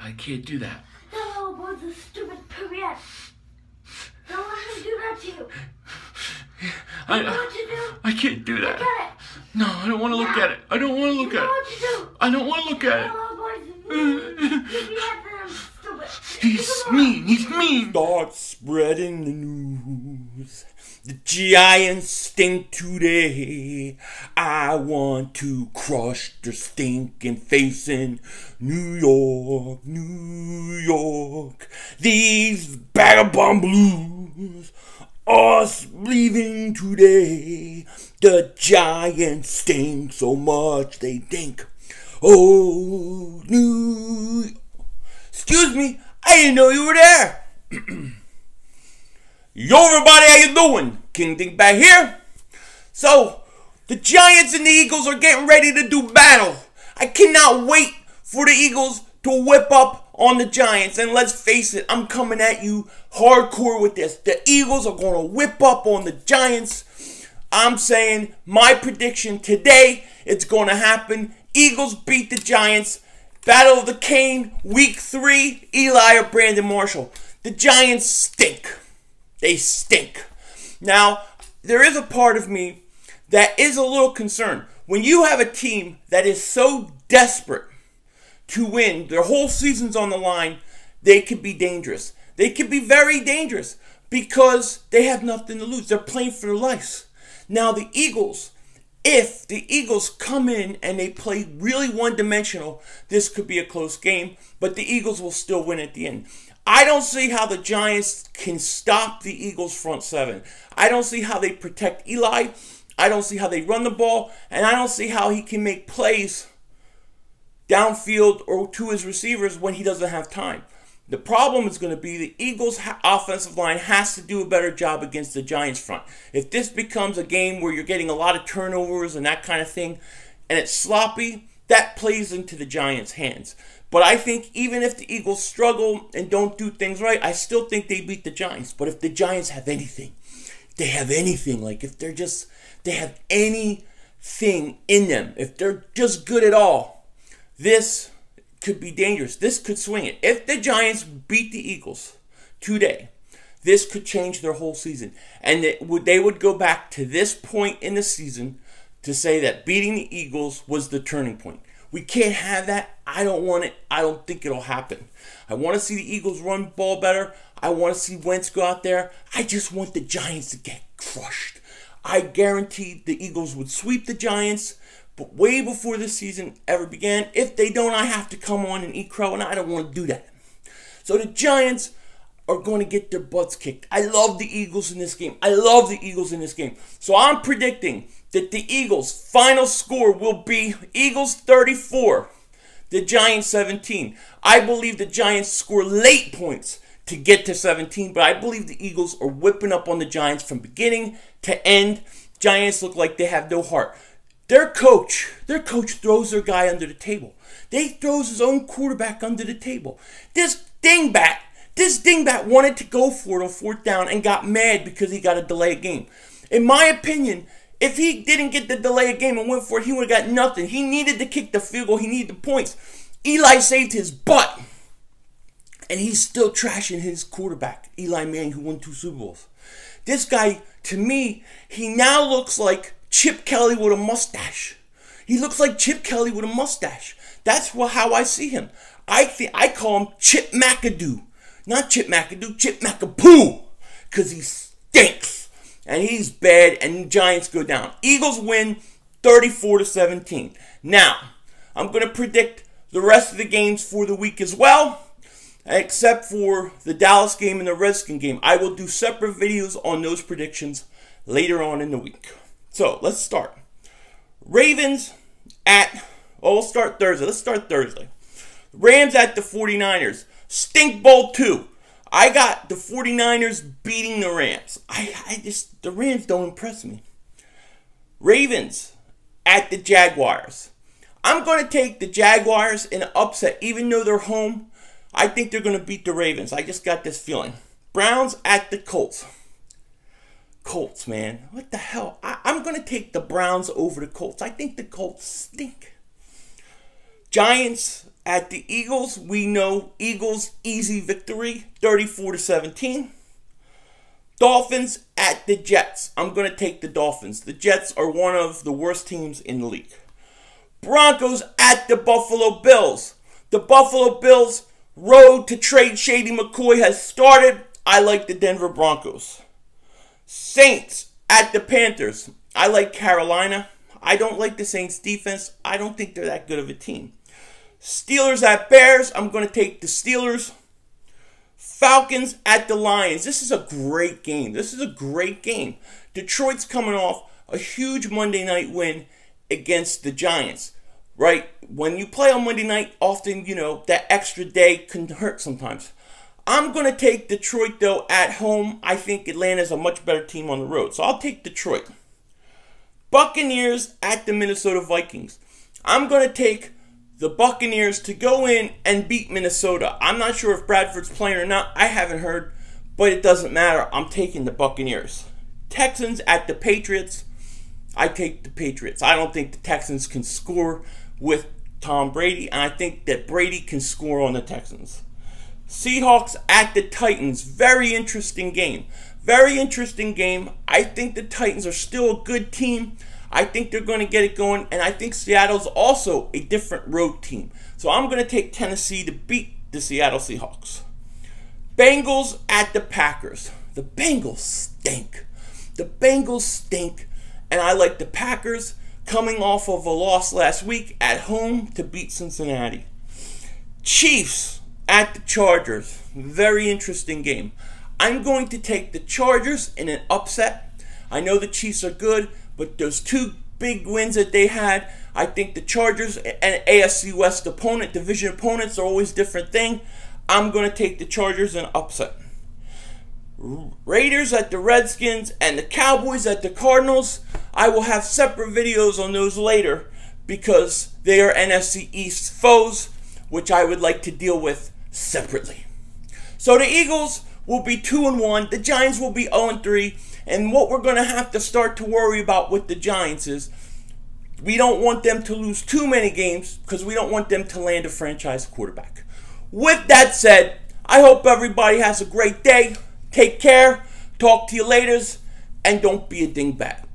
I can't do that. That little boy's a stupid poopy. Don't let him do that to you. You know what to do? I can't do that. Look at it. No, I don't want to look at it. I don't want to look You at know it. what to do. I don't want to look at That it. little boy's mean. Stupid. He's mean. He's mean. Start spreading the news. The Giants stink today. I want to crush their stinking face in New York, New York. These vagabond blues are leaving today. The Giants stink so much they think. Oh, New York. Excuse me, I didn't know you were there. Yo, everybody, how you doing? King Dink back here. So, the Giants and the Eagles are getting ready to do battle. I cannot wait for the Eagles to whip up on the Giants. And let's face it, I'm coming at you hardcore with this. The Eagles are going to whip up on the Giants. I'm saying my prediction today, it's going to happen. Eagles beat the Giants. Battle of the Cane, Week 3, Eli or Brandon Marshall. The Giants stink. They stink. Now, there is a part of me that is a little concerned. When you have a team that is so desperate to win, their whole season's on the line, they could be dangerous. They could be very dangerous because they have nothing to lose. They're playing for their lives. Now, the Eagles, if the Eagles come in and they play really one-dimensional, this could be a close game, but the Eagles will still win at the end. I don't see how the Giants can stop the Eagles' front seven. I don't see how they protect Eli. I don't see how they run the ball, and I don't see how he can make plays downfield or to his receivers when he doesn't have time. The problem is going to be the Eagles' offensive line has to do a better job against the Giants' front. If this becomes a game where you're getting a lot of turnovers and that kind of thing, and it's sloppy, that plays into the Giants' hands. But I think even if the Eagles struggle and don't do things right, I still think they beat the Giants. But if the Giants have anything, like if they have anything in them, if they're just good at all, this could be dangerous. This could swing it. If the Giants beat the Eagles today, this could change their whole season. And they would go back to this point in the season to say that beating the Eagles was the turning point. We can't have that. I don't want it. I don't think it'll happen. I want to see the Eagles run the ball better. I want to see Wentz go out there. I just want the Giants to get crushed. I guarantee the Eagles would sweep the Giants, but way before the season ever began. If they don't, I have to come on and eat crow, and I don't want to do that. So the Giants are going to get their butts kicked. I love the Eagles in this game. So I'm predicting that the Eagles' final score will be Eagles 34, the Giants 17. I believe the Giants score late points to get to 17, but I believe the Eagles are whipping up on the Giants from beginning to end. Giants look like they have no heart. Their coach throws their guy under the table. They throws his own quarterback under the table. This dingbat wanted to go for it on fourth down and got mad because he got a delay of game. In my opinion, if he didn't get the delay of game and went for it, he would have got nothing. He needed to kick the field goal. He needed the points. Eli saved his butt. And he's still trashing his quarterback, Eli Manning, who won 2 Super Bowls. This guy, to me, he now looks like Chip Kelly with a mustache. He looks like Chip Kelly with a mustache. That's how I see him. I call him Chip McAdoo. Not Chip McAdoo, Chip McApoo. Because he stinks. And he's bad, and the Giants go down. Eagles win 34-17. Now, I'm going to predict the rest of the games for the week as well, except for the Dallas game and the Redskins game. I will do separate videos on those predictions later on in the week. So, let's start. Ravens we'll start Thursday. Let's start Thursday. Rams at the 49ers. Stink Bowl 2. I got the 49ers beating the Rams. The Rams don't impress me. Ravens at the Jaguars. I'm going to take the Jaguars in an upset, even though they're home. I think they're going to beat the Ravens. I just got this feeling. Browns at the Colts. Colts, man. What the hell? I'm going to take the Browns over the Colts. I think the Colts stink. Giants at the Eagles. We know Eagles easy victory, 34-17. Dolphins at the Jets. I'm going to take the Dolphins. The Jets are one of the worst teams in the league. Broncos at the Buffalo Bills. The Buffalo Bills road to trade Shady McCoy has started. I like the Denver Broncos. Saints at the Panthers. I like Carolina. I don't like the Saints defense. I don't think they're that good of a team. Steelers at Bears. I'm going to take the Steelers. Falcons at the Lions. This is a great game. This is a great game. Detroit's coming off a huge Monday night win against the Giants. Right? When you play on Monday night, often, that extra day can hurt sometimes. I'm going to take Detroit, though, at home. I think Atlanta's a much better team on the road. So I'll take Detroit. Buccaneers at the Minnesota Vikings. I'm going to take the Buccaneers to go in and beat Minnesota. I'm not sure if Bradford's playing or not. I haven't heard, but it doesn't matter. I'm taking the Buccaneers. Texans at the Patriots. I take the Patriots. I don't think the Texans can score with Tom Brady, and I think that Brady can score on the Texans. Seahawks at the Titans. Very interesting game. Very interesting game. I think the Titans are still a good team. I think they're going to get it going, and I think Seattle's also a different road team. So I'm going to take Tennessee to beat the Seattle Seahawks. Bengals at the Packers. The Bengals stink. The Bengals stink, and I like the Packers coming off of a loss last week at home to beat Cincinnati. Chiefs at the Chargers. Very interesting game. I'm going to take the Chargers in an upset. I know the Chiefs are good, but those two big wins that they had, I think the Chargers and AFC West opponent, division opponents are always a different thing. I'm going to take the Chargers in an upset. Raiders at the Redskins and the Cowboys at the Cardinals. I will have separate videos on those later because they are NFC East foes, which I would like to deal with separately. So the Eagles will be 2-1. The Giants will be 0-3. And what we're going to have to start to worry about with the Giants is we don't want them to lose too many games because we don't want them to land a franchise quarterback. With that said, I hope everybody has a great day. Take care. Talk to you later. And don't be a dingbat.